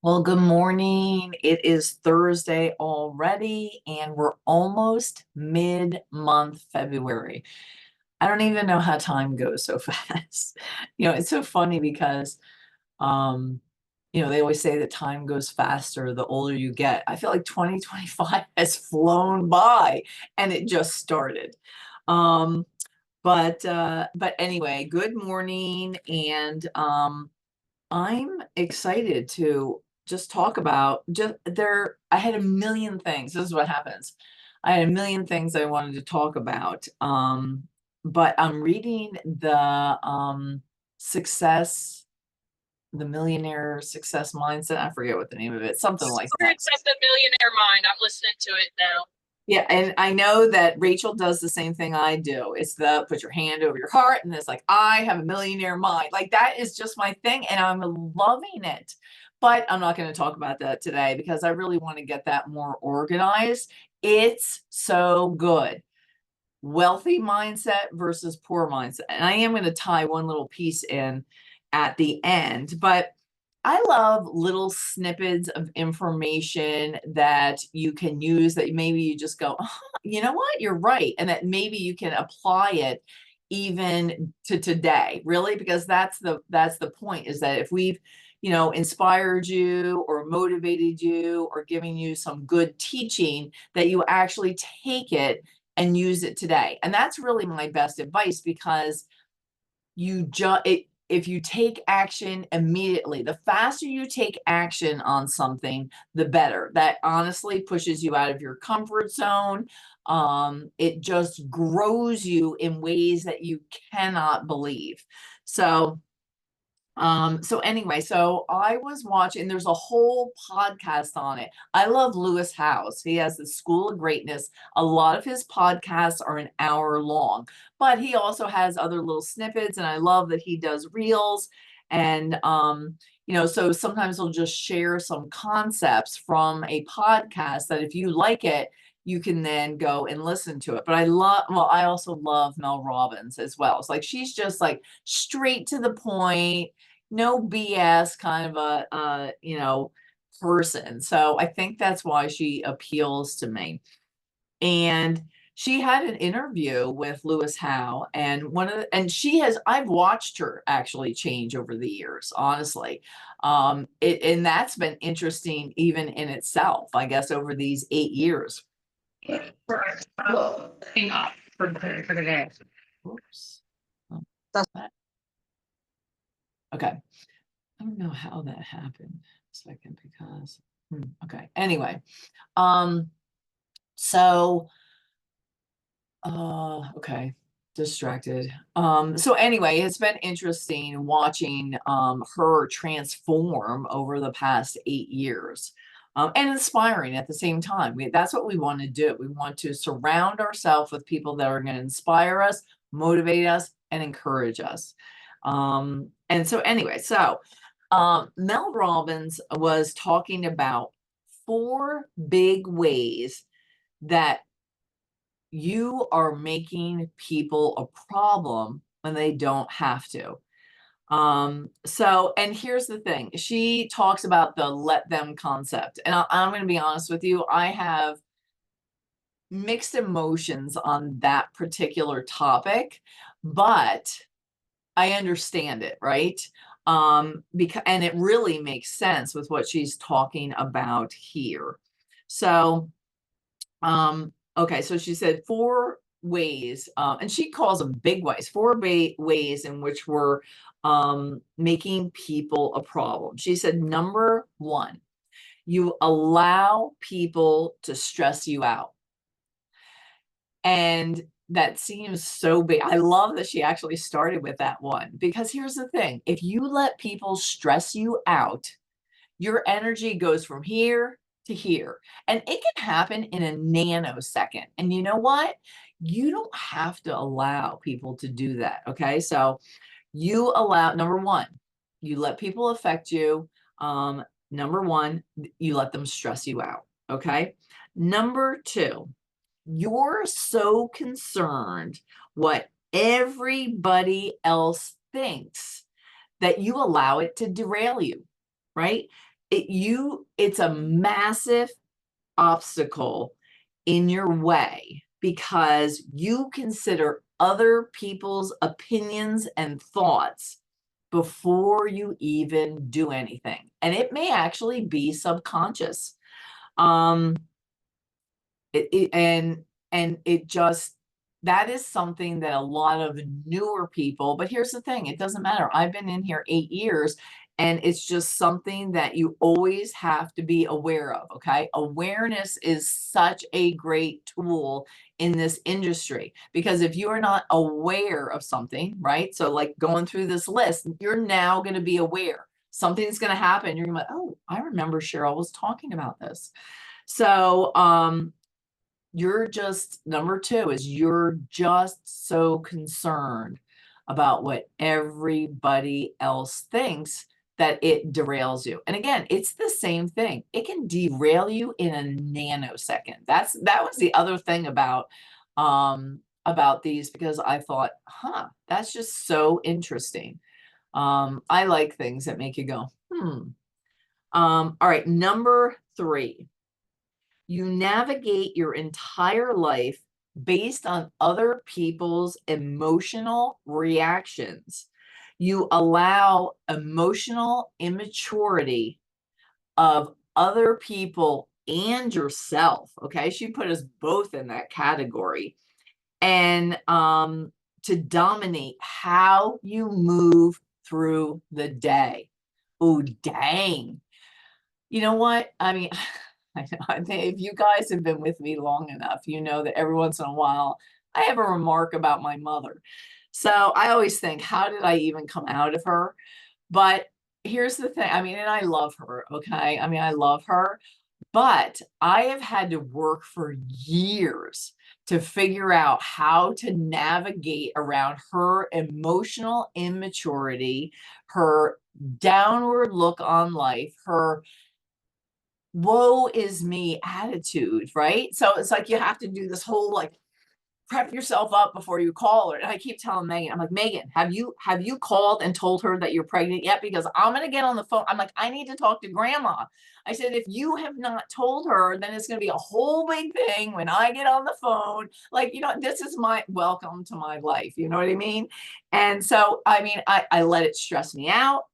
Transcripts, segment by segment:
Well, good morning. It is Thursday already, and we're almost mid-month February. I don't even know how time goes so fast. It's so funny because, um, they always say that time goes faster the older you get. I feel like 2025 has flown by and it just started. Um, but anyway, good morning, and I'm excited to just talk about just there. I had a million things. This is what happens. I had a million things I wanted to talk about. But I'm reading success, the millionaire success mindset. I forget what the name of it, something like that. Secrets of the Millionaire Mind. I'm listening to it now. Yeah, and I know that Rachel does the same thing I do. It's the put your hand over your heart, and it's like, I have a millionaire mind. Like that is just my thing, and I'm loving it. But I'm not going to talk about that today because I really want to get that more organized. It's so good. Wealthy mindset versus poor mindset. And I am going to tie one little piece in at the end, but I love little snippets of information that you can use that maybe you just go, you know what, you're right. And that maybe you can apply it even to today, really, because that's the point, is that if we've inspired you or motivated you or giving you some good teaching, that you actually take it and use it today. And that's really my best advice, because if you take action immediately, the faster you take action on something, the better. That honestly pushes you out of your comfort zone. It just grows you in ways that you cannot believe. So anyway, so I was watching, there's a whole podcast on it. I love Lewis Howes. He has the School of Greatness. A lot of his podcasts are an hour long, but he also has other little snippets, and I love that he does reels. And so sometimes he'll just share some concepts from a podcast that if you like it, you can then go and listen to it. But I also love Mel Robbins as well. It's like she's just like straight to the point, no BS kind of a person. So I think that's why she appeals to me. And she had an interview with Lewis Howe, and I've watched her actually change over the years, honestly. And that's been interesting even in itself, I guess, over these 8 years. Right. Hang on for the day. Oops. Okay. I don't know how that happened. A second, because okay. Anyway, um, so okay, distracted. So anyway, it's been interesting watching her transform over the past 8 years. And inspiring at the same time. That's what we want to do. We want to surround ourselves with people that are going to inspire us, motivate us, and encourage us. And so anyway, Mel Robbins was talking about 4 big ways that you are making people a problem when they don't have to. And here's the thing. She talks about the let them concept. And I'm going to be honest with you, I have mixed emotions on that particular topic, but I understand it, right? And it really makes sense with what she's talking about here. So, okay, so she said 4 ways, and she calls them big ways, 4 ways in which we're making people a problem. She said, number 1, you allow people to stress you out. And that seems so big. I love that she actually started with that one, because here's the thing. If you let people stress you out, your energy goes from here to here, and it can happen in a nanosecond. And you know what? You don't have to allow people to do that. Okay. So you allow, number 1, you let people affect you. Number 1, you let them stress you out. Okay. Number 2, you're so concerned what everybody else thinks that you allow it to derail you, right? it's a massive obstacle in your way because you consider other people's opinions and thoughts before you even do anything. And it may actually be subconscious. Um, and it just, that is something that a lot of newer people, but here's the thing, it doesn't matter. I've been in here 8 years, and it's just something that you always have to be aware of, okay? Awareness is such a great tool in this industry, because if you are not aware of something, right? So like going through this list, you're now going to be aware. Something's going to happen. You're going to be like, oh, I remember Cheryl was talking about this. So, you're just, number 2 is you're just so concerned about what everybody else thinks that it derails you. And again, it's the same thing. It can derail you in a nanosecond. That was the other thing about these, because I thought, huh, that's just so interesting. I like things that make you go, hmm. All right, number 3. You navigate your entire life based on other people's emotional reactions. You allow emotional immaturity of other people and yourself. Okay, she put us both in that category. And to dominate how you move through the day. Oh, dang. You know what? I mean, I think if you guys have been with me long enough, you know that every once in a while I have a remark about my mother. So I always think, how did I even come out of her? But here's the thing. I mean, and I love her, okay? I mean, I love her, but I have had to work for years to figure out how to navigate around her emotional immaturity, her downward look on life, her woe is me attitude, right? So it's like you have to do this whole like prep yourself up before you call her. And I keep telling Megan, I'm like, Megan, have you called and told her that you're pregnant yet? Because I'm gonna get on the phone. I'm like, I need to talk to grandma. I said, if you have not told her, then it's gonna be a whole big thing when I get on the phone. Like, this is my welcome to my life. You know what I mean? And so I mean, I let it stress me out.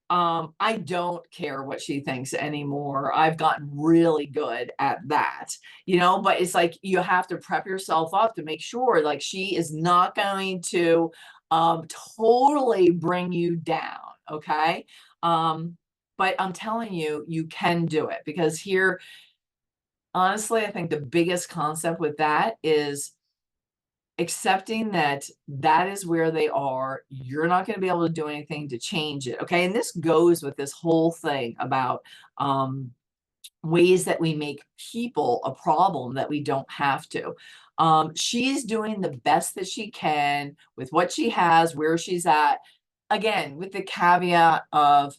I don't care what she thinks anymore. I've gotten really good at that, but it's like you have to prep yourself up to make sure like she is not going to totally bring you down, okay? But I'm telling you, you can do it, because here, honestly, I think the biggest concept with that is accepting that that is where they are. You're not going to be able to do anything to change it. Okay. And this goes with this whole thing about ways that we make people a problem that we don't have to. She's doing the best that she can with what she has, where she's at. Again, with the caveat of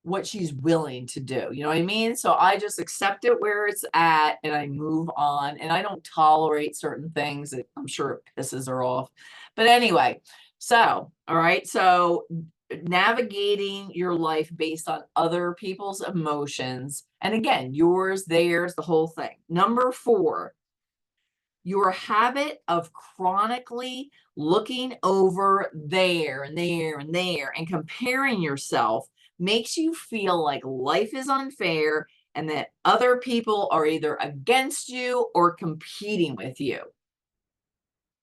what she's willing to do. You know what I mean? So I just accept it where it's at and I move on, and I don't tolerate certain things that I'm sure it pisses her off. But anyway, so, all right. So navigating your life based on other people's emotions. And again, yours, theirs, the whole thing. Number 4, your habit of chronically looking over there and there and there and comparing yourself makes you feel like life is unfair and that other people are either against you or competing with you.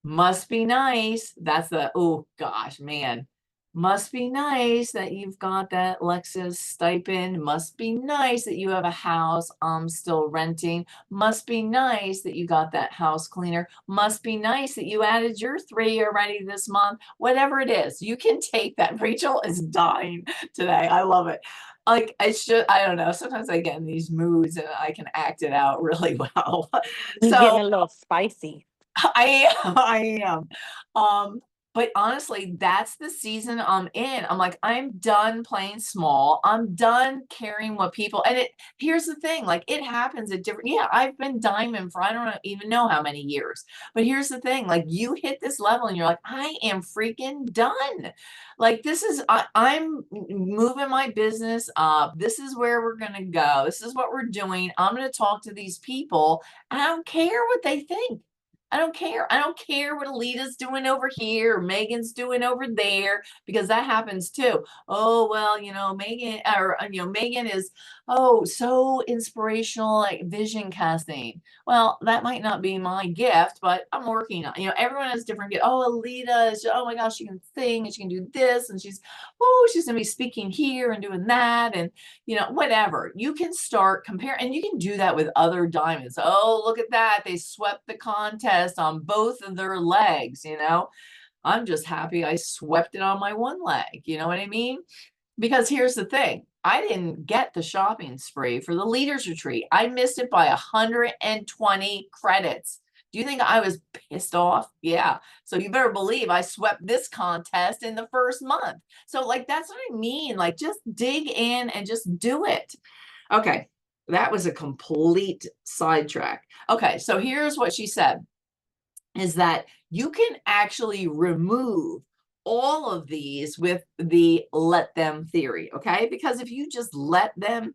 Must be nice. That's oh gosh, man. Must be nice that you've got that Lexus stipend. Must be nice that you have a house I'm still renting. Must be nice that you got that house cleaner. Must be nice that you added your 3 already this month. Whatever it is, you can take that. Rachel is dying today. I love it. Like, it's just, I don't know. Sometimes I get in these moods and I can act it out really well. You're So getting a little spicy. I am. But honestly, that's the season I'm in. I'm like, I'm done playing small. I'm done caring what people, and here's the thing, like it happens at different, yeah, I've been diamond for I don't even know how many years. But here's the thing, like you hit this level and you're like, I am freaking done. Like this is I'm moving my business up. This is where we're gonna go. This is what we're doing. I'm gonna talk to these people. I don't care what they think. I don't care. I don't care what Alita's doing over here or Megan's doing over there because that happens too. Oh, well, Megan or Megan is so inspirational, like vision casting. Well, that might not be my gift, but I'm working on. Everyone has different gift. Oh, Alita is oh my gosh, she can sing and she can do this and she's gonna be speaking here and doing that and whatever. You can start comparing, and you can do that with other diamonds. Oh, look at that. They swept the contest on both of their legs, I'm just happy I swept it on my one leg. You know what I mean? Because here's the thing. I didn't get the shopping spree for the leaders retreat. I missed it by 120 credits. Do you think I was pissed off? Yeah. So you better believe I swept this contest in the first month. So like that's what I mean. Like just dig in and just do it. Okay. That was a complete sidetrack. Okay, so here's what she said is that you can actually remove all of these with the let them theory, okay? Because if you just let them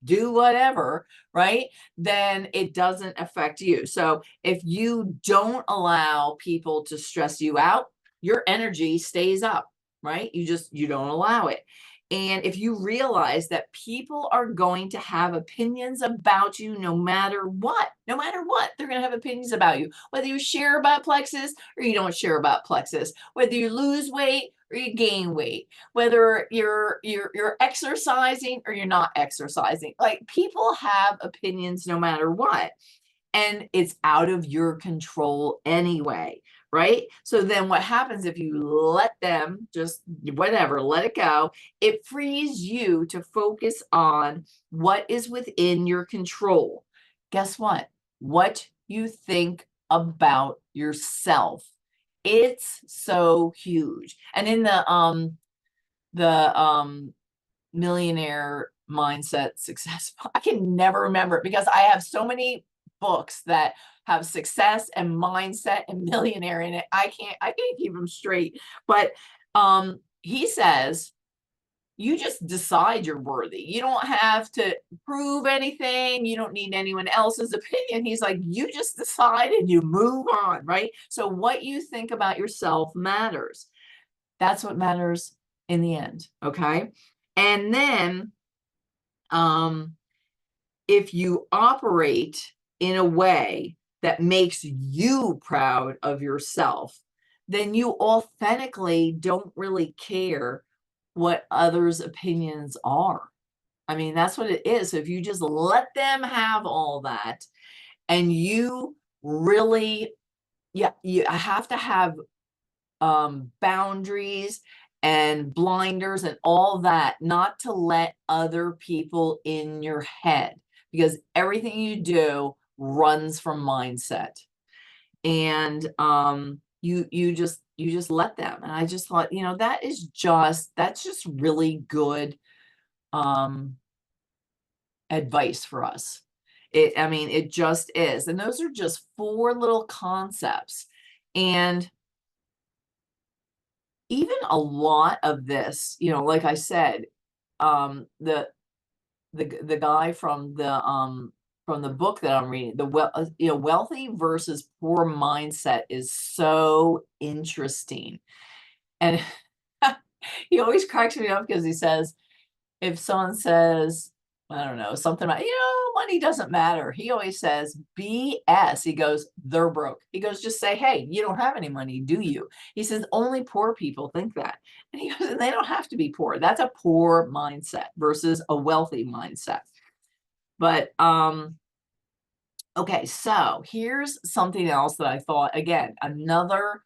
do whatever, right, then it doesn't affect you. So if you don't allow people to stress you out, your energy stays up, right? You don't allow it. And if you realize that people are going to have opinions about you no matter what, they're going to have opinions about you, whether you share about plexus or you don't share about plexus, whether you lose weight or you gain weight, whether you're exercising or you're not exercising. Like people have opinions no matter what, and it's out of your control anyway, right? So then what happens if you let them just whatever, let it go, it frees you to focus on what is within your control. Guess what you think about yourself. It's so huge. And in the millionaire mindset success, I can never remember it because I have so many books that have success and mindset and millionaire in it. I can't keep them straight. But he says you just decide you're worthy. You don't have to prove anything. You don't need anyone else's opinion. He's like, you just decide and you move on, right? So what you think about yourself matters. That's what matters in the end. Okay. And then if you operate in a way that makes you proud of yourself, then you authentically don't really care what others' opinions are. I mean, that's what it is. So if you just let them have all that and you really, yeah, you have to have boundaries and blinders and all that, not to let other people in your head, because everything you do runs from mindset. And you just let them. And I just thought, that's just really good advice for us. I mean, it just is. And those are just 4 little concepts. And even a lot of this, like I said, the guy from the book that I'm reading, wealthy versus poor mindset is so interesting. And he always cracks me up because he says, if someone says, I don't know, something about, money doesn't matter. He always says BS. He goes, they're broke. He goes, just say, hey, you don't have any money, do you? He says, only poor people think that. And he goes, and they don't have to be poor. That's a poor mindset versus a wealthy mindset. But, okay, so here's something else that I thought, again, another,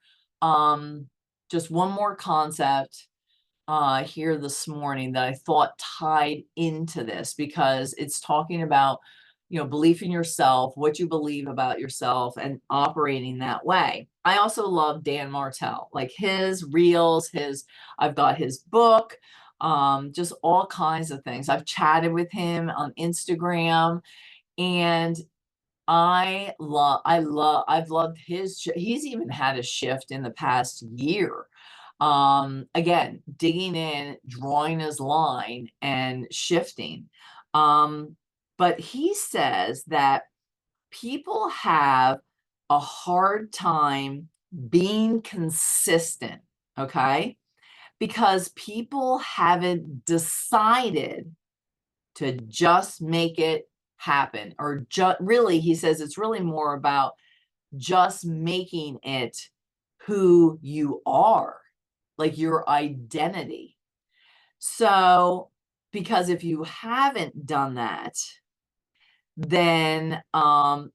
just one more concept here this morning that I thought tied into this because it's talking about belief in yourself, what you believe about yourself, and operating that way. I also love Dan Martell, like his reels, I've got his book, just all kinds of things. I've chatted with him on Instagram, and I've loved he's even had a shift in the past year. Again, digging in, drawing his line and shifting. But he says that people have a hard time being consistent, okay? Because people haven't decided to just make it happen, or really, he says it's really more about just making it who you are, like your identity. So, because if you haven't done that, then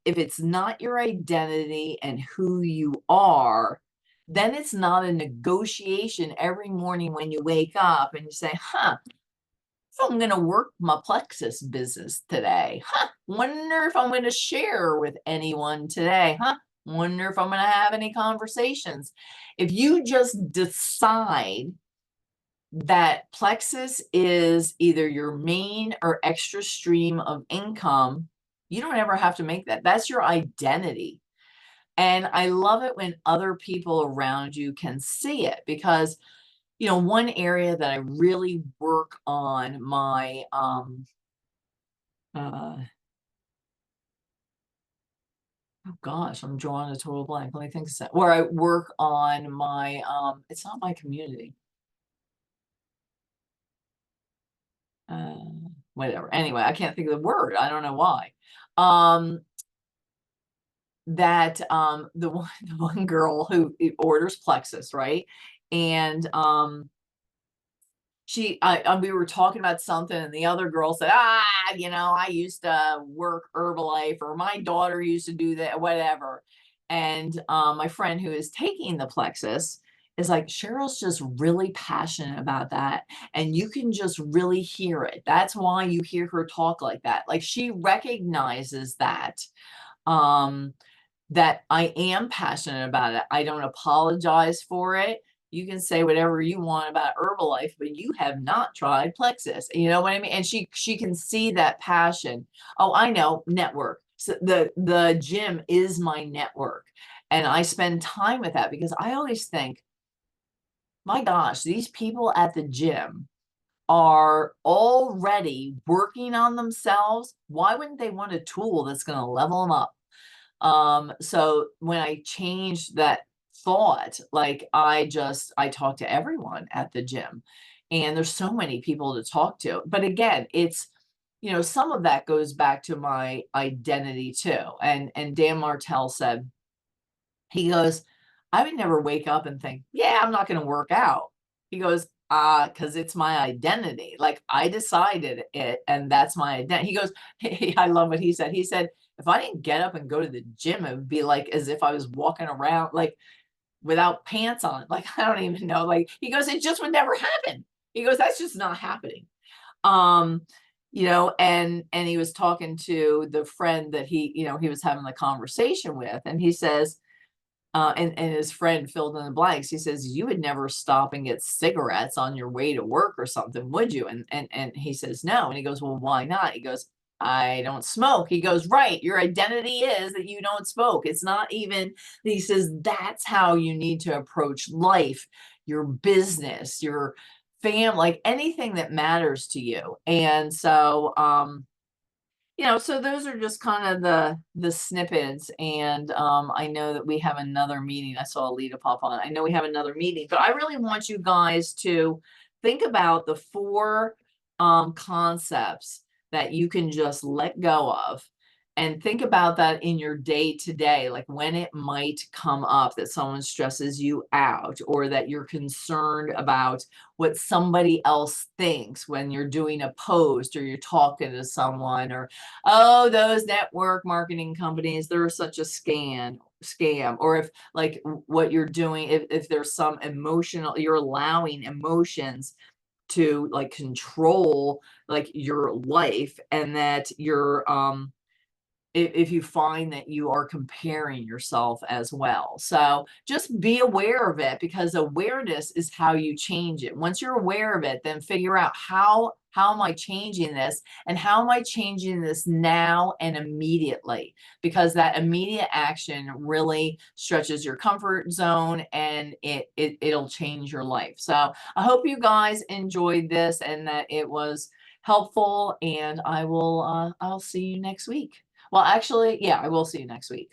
if it's not your identity and who you are, then it's not a negotiation every morning when you wake up and you say, if I'm going to work my plexus business today, wonder if I'm going to share with anyone today, wonder if I'm going to have any conversations. If you just decide that plexus is either your main or extra stream of income, you don't ever have to make that. That's your identity. And I love it when other people around you can see it, because one area that I really work on my uh oh gosh, I'm drawing a total blank. Let me think where I work on my it's not my community. Uh Whatever. Anyway, I can't think of the word. I don't know why. That the one girl who orders plexus, right? And we were talking about something, and the other girl said, I used to work Herbalife, or my daughter used to do that, whatever. And my friend who is taking the plexus is like, Cheryl's just really passionate about that, and you can just really hear it. That's why you hear her talk like that. Like, she recognizes um that I am passionate about it. I don't apologize for it. You can say whatever you want about Herbalife, but you have not tried Plexus. You know what I mean? And she can see that passion. Oh, I know, network. So the gym is my network. And I spend time with that, because I always think, my gosh, these people at the gym are already working on themselves. Why wouldn't they want a tool that's going to level them up? So when I changed that thought, like, I talk to everyone at the gym, and there's so many people to talk to. But again, it's, some of that goes back to my identity too. And Dan Martell said, he goes, I would never wake up and think, yeah, I'm not going to work out. He goes, because it's my identity. Like, I decided it, and that's my identity. He goes, I love what he said. He said, if I didn't get up and go to the gym, it would be like as if I was walking around like without pants on. Like, I don't even know. Like, he goes, it just would never happen. He goes, that's just not happening. Um, and he was talking to the friend that he was having the conversation with, and he says, and his friend filled in the blanks. He says, you would never stop and get cigarettes on your way to work or something, would you? And he says, no. And he goes, well, why not? He goes, I don't smoke. He goes, right, your identity is that you don't smoke. It's not even, he says, that's how you need to approach life, your business, your family, like anything that matters to you. And so so those are just kind of the snippets. And I know that we have another meeting. I saw Alita pop on. I know we have another meeting, but I really want you guys to think about the 4 concepts that you can just let go of, and think about that in your day to day, like when it might come up that someone stresses you out, or that you're concerned about what somebody else thinks when you're doing a post, or you're talking to someone, or, oh, those network marketing companies, they're such a scam. Or if, like, what you're doing, if there's some emotional, you're allowing emotions to, like, control, like, your life, and that you're if you find that you are comparing yourself as well. So just be aware of it, because awareness is how you change it. Once you're aware of it, then figure out how am I changing this, and how am I changing this now and immediately, because that immediate action really stretches your comfort zone, and it'll change your life. So I hope you guys enjoyed this and that it was helpful, and I'll see you next week. Well, actually, yeah, I will see you next week.